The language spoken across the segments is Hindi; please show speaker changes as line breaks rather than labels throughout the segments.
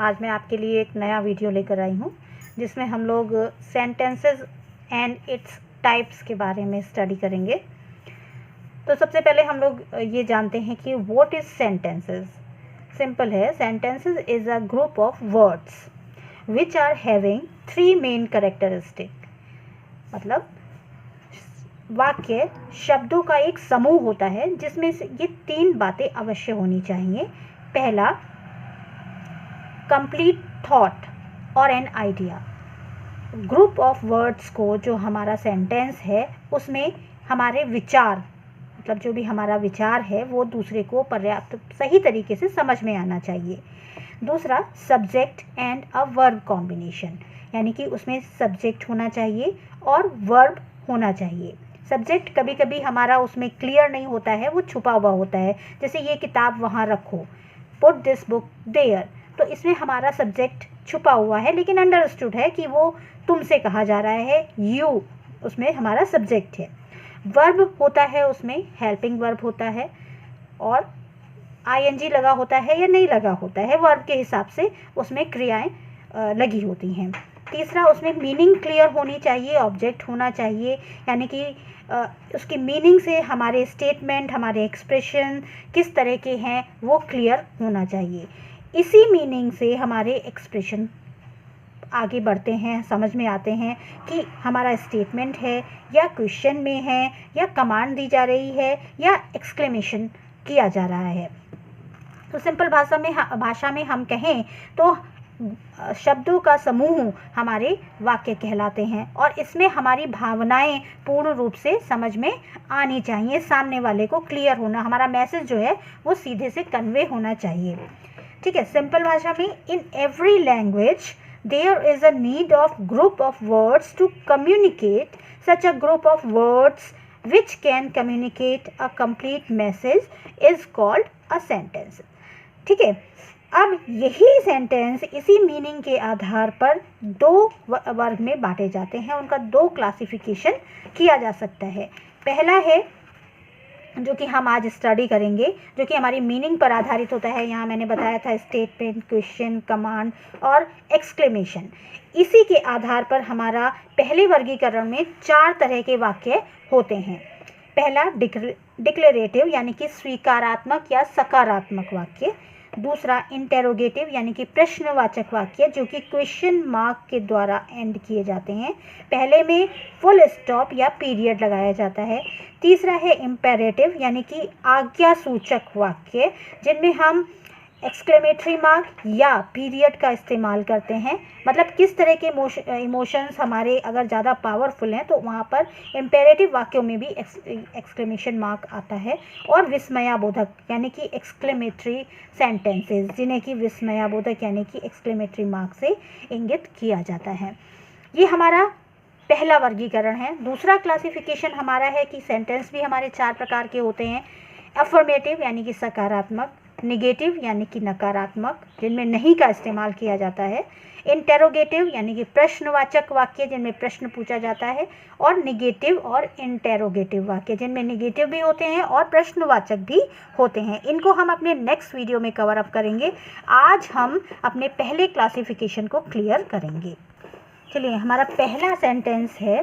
आज मैं आपके लिए एक नया वीडियो लेकर आई हूँ जिसमें हम लोग सेंटेंसेस एंड इट्स टाइप्स के बारे में स्टडी करेंगे। तो सबसे पहले हम लोग ये जानते हैं कि व्हाट इज़ सेंटेंसेस। सिंपल है, sentences is a group of words which are having 3 main characteristic. मतलब वाक्य शब्दों का एक समूह होता है जिसमें से ये 3 बातें अवश्य होनी चाहिए। पहला, कंप्लीट थॉट और an idea. Group of words को जो हमारा सेंटेंस है उसमें हमारे विचार, मतलब जो भी हमारा विचार है वो दूसरे को पर्याप्त सही तरीके से समझ में आना चाहिए। दूसरा, subject and a verb combination, यानी कि उसमें सब्जेक्ट होना चाहिए और वर्ब होना चाहिए। सब्जेक्ट कभी कभी हमारा उसमें क्लियर नहीं होता है, वो छुपा हुआ होता है। जैसे ये किताब वहाँ रखो, पुट दिस बुक देयर, तो इसमें हमारा सब्जेक्ट छुपा हुआ है लेकिन अंडरस्टूड है कि वो तुमसे कहा जा रहा है, यू उसमें हमारा सब्जेक्ट है। वर्ब होता है, उसमें हेल्पिंग वर्ब होता है और आईएनजी लगा होता है या नहीं लगा होता है, वर्ब के हिसाब से उसमें क्रियाएं लगी होती हैं। तीसरा, उसमें मीनिंग क्लियर होनी चाहिए, ऑब्जेक्ट होना चाहिए, यानी कि उसकी मीनिंग से हमारे स्टेटमेंट, हमारे एक्सप्रेशन किस तरह के हैं वो क्लियर होना चाहिए। इसी मीनिंग से हमारे एक्सप्रेशन आगे बढ़ते हैं, समझ में आते हैं कि हमारा स्टेटमेंट है या क्वेश्चन में है या कमांड दी जा रही है या एक्सक्लेमेशन किया जा रहा है। तो सिंपल भाषा में हम कहें तो शब्दों का समूह हमारे वाक्य कहलाते हैं और इसमें हमारी भावनाएं पूर्ण रूप से समझ में आनी चाहिए, सामने वाले को क्लियर होना, हमारा मैसेज जो है वो सीधे से कन्वे होना चाहिए। ठीक है, सिंपल भाषा में, in every language there is a need of group of words to communicate. Such a group of words which can communicate a complete message is called a sentence. ठीक है, अब यही सेंटेंस इसी मीनिंग के आधार पर 2 वर्ग में बांटे जाते हैं, उनका 2 क्लासिफिकेशन किया जा सकता है। पहला है जो कि हम आज स्टडी करेंगे, जो कि हमारी मीनिंग पर आधारित होता है। यहाँ मैंने बताया था स्टेटमेंट, क्वेश्चन, कमांड और एक्सक्लेमेशन। इसी के आधार पर हमारा पहले वर्गीकरण में 4 तरह के वाक्य होते हैं। पहला, डिक्लेरेटिव यानी कि स्वीकारात्मक या सकारात्मक वाक्य। दूसरा, इंटेरोगेटिव यानी कि प्रश्नवाचक वाक्य जो कि क्वेश्चन मार्क के द्वारा एंड किए जाते हैं, पहले में फुल स्टॉप या पीरियड लगाया जाता है। तीसरा है इम्पेरेटिव यानी कि आज्ञा सूचक वाक्य जिनमें हम एक्सक्लेमेटरी मार्क या पीरियड का इस्तेमाल करते हैं। मतलब किस तरह के इमोशंस हमारे अगर ज़्यादा पावरफुल हैं तो वहाँ पर इम्पेरेटिव वाक्यों में भी एक्सक्लेमेशन मार्क आता है। और विस्मयाबोधक यानी कि एक्सक्लेमेटरी सेंटेंसेस जिन्हें कि विस्मयाबोधक यानी कि एक्सक्लेमेटरी मार्क से इंगित किया जाता है। ये हमारा पहला वर्गीकरण है। दूसरा क्लासिफिकेशन हमारा है कि सेंटेंस भी हमारे 4 प्रकार के होते हैं। अफर्मेटिव यानी कि सकारात्मक, निगेटिव यानी कि नकारात्मक जिनमें नहीं का इस्तेमाल किया जाता है, इंटेरोगेटिव यानी कि प्रश्नवाचक वाक्य जिनमें प्रश्न पूछा जाता है, और निगेटिव और इंटेरोगेटिव वाक्य जिनमें निगेटिव भी होते हैं और प्रश्नवाचक भी होते हैं। इनको हम अपने नेक्स्ट वीडियो में कवर अप करेंगे। आज हम अपने पहले क्लासिफिकेशन को क्लियर करेंगे। चलिए, हमारा पहला सेंटेंस है,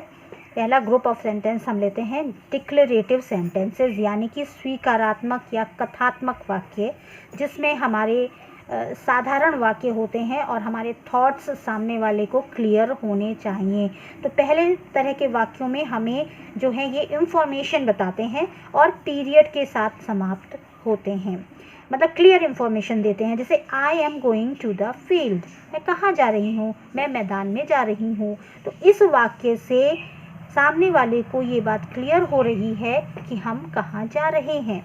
पहला ग्रुप ऑफ सेंटेंस हम लेते हैं डिक्लेरेटिव सेंटेंसेस यानी कि स्वीकारात्मक या कथात्मक वाक्य जिसमें हमारे साधारण वाक्य होते हैं और हमारे थॉट्स सामने वाले को क्लियर होने चाहिए। तो पहले तरह के वाक्यों में हमें जो है ये इंफॉर्मेशन बताते हैं और पीरियड के साथ समाप्त होते हैं, मतलब क्लियर इन्फॉर्मेशन देते हैं। जैसे I am going to the field, मैं कहाँ जा रही हूँ, मैं मैदान में जा रही हूँ। तो इस वाक्य से सामने वाले को ये बात क्लियर हो रही है कि हम कहाँ जा रहे हैं।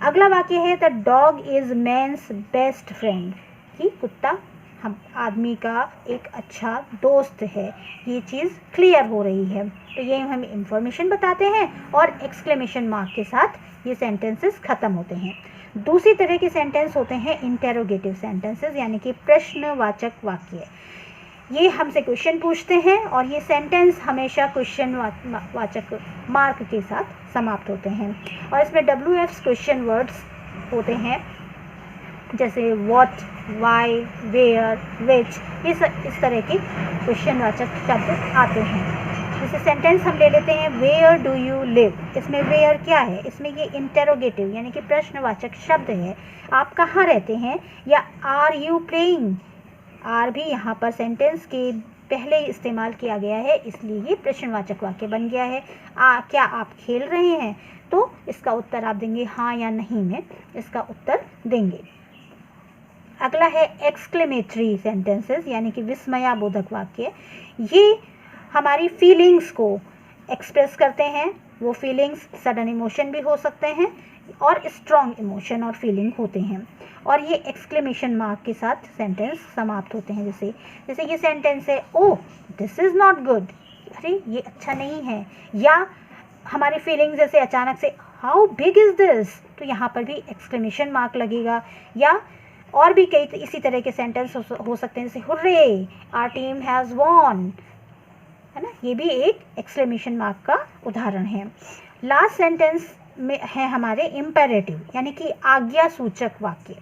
अगला वाक्य है the dog is man's best friend, कि कुत्ता हम आदमी का एक अच्छा दोस्त है। ये चीज़ क्लियर हो रही है। तो ये हम इंफॉर्मेशन बताते हैं और एक्सक्लेमेशन मार्क के साथ ये सेंटेंसेस ख़त्म होते हैं। दूसरी तरह के सेंटेंस होते हैं इंटेरोगेटिव सेंटेंसेस यानी कि प्रश्नवाचक वाक्य। ये हमसे क्वेश्चन पूछते हैं और ये सेंटेंस हमेशा क्वेश्चन वाचक मार्क के साथ समाप्त होते हैं और इसमें WFs क्वेश्चन वर्ड्स होते हैं जैसे व्हाट, वाई, वेयर, विच, इस तरह के क्वेश्चनवाचक शब्द आते हैं। जैसे सेंटेंस हम ले लेते हैं, वेयर डू यू लिव। इसमें वेयर क्या है, इसमें ये इंटेरोगेटिव यानी कि प्रश्नवाचक शब्द है। आप कहाँ रहते हैं, या आर यू प्लेइंग। आर भी यहाँ पर सेंटेंस के पहले इस्तेमाल किया गया है, इसलिए ये प्रश्नवाचक वाक्य बन गया है। क्या आप खेल रहे हैं, तो इसका उत्तर आप देंगे हाँ या नहीं में इसका उत्तर देंगे। अगला है एक्सक्लेमेटरी सेंटेंसेस यानी कि विस्मयाबोधक वाक्य। ये हमारी फीलिंग्स को एक्सप्रेस करते हैं। वो फीलिंग्स सडन इमोशन भी हो सकते हैं और स्ट्रॉन्ग इमोशन और फीलिंग होते हैं, और ये एक्सक्लेमेशन मार्क के साथ सेंटेंस समाप्त होते हैं। जैसे ये सेंटेंस है, oh this is not good, अरे ये अच्छा नहीं है। या हमारी फीलिंग जैसे अचानक से हाउ बिग इज़ दिस, तो यहाँ पर भी एक्सक्लेमेशन मार्क लगेगा। या और भी कई इसी तरह के सेंटेंस हो सकते हैं, जैसे hurray our team has won, है ना, ये भी एक एक्सक्लेमेशन मार्क का उदाहरण है। लास्ट सेंटेंस में है हमारे इम्पेरेटिव यानी कि आज्ञा सूचक वाक्य।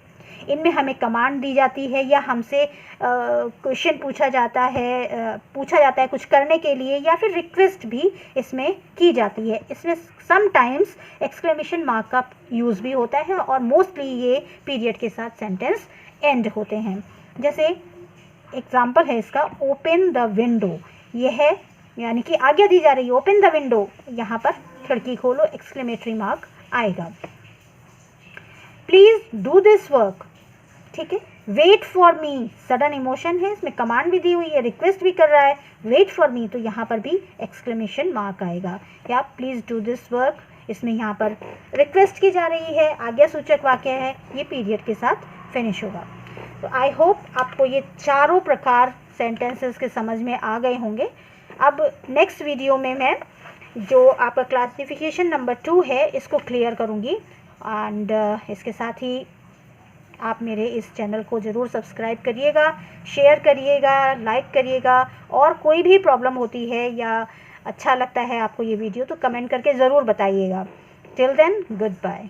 इनमें हमें कमांड दी जाती है या हमसे क्वेश्चन पूछा जाता है कुछ करने के लिए, या फिर रिक्वेस्ट भी इसमें की जाती है। इसमें समटाइम्स एक्सक्लेमेशन मार्क का यूज़ भी होता है, और मोस्टली ये पीरियड के साथ सेंटेंस एंड होते हैं। जैसे एग्जाम्पल है इसका, ओपन द विंडो, यह है यानी कि आज्ञा दी जा रही है, ओपन द विंडो, यहाँ पर खिड़की खोलो, एक्सक्लेमेटरी मार्क आएगा। प्लीज़ डू दिस वर्क, ठीक है। Wait for me, sudden emotion है, इसमें कमांड भी दी हुई है, रिक्वेस्ट भी कर रहा है, वेट फॉर मी, तो यहाँ पर भी एक्सक्लेमेशन मार्क आएगा। या प्लीज़ डू दिस वर्क, इसमें यहाँ पर रिक्वेस्ट की जा रही है, आज्ञा सूचक वाक्य है, ये पीरियड के साथ फिनिश होगा। तो आई होप आपको ये चारों प्रकार सेंटेंसेस के समझ में आ गए होंगे। अब नेक्स्ट वीडियो में मैं जो आपका क्लासिफिकेशन नंबर 2 है इसको क्लियर करूँगी, एंड इसके साथ ही आप मेरे इस चैनल को ज़रूर सब्सक्राइब करिएगा, शेयर करिएगा, लाइक करिएगा, और कोई भी प्रॉब्लम होती है या अच्छा लगता है आपको ये वीडियो तो कमेंट करके ज़रूर बताइएगा। Till then, good bye.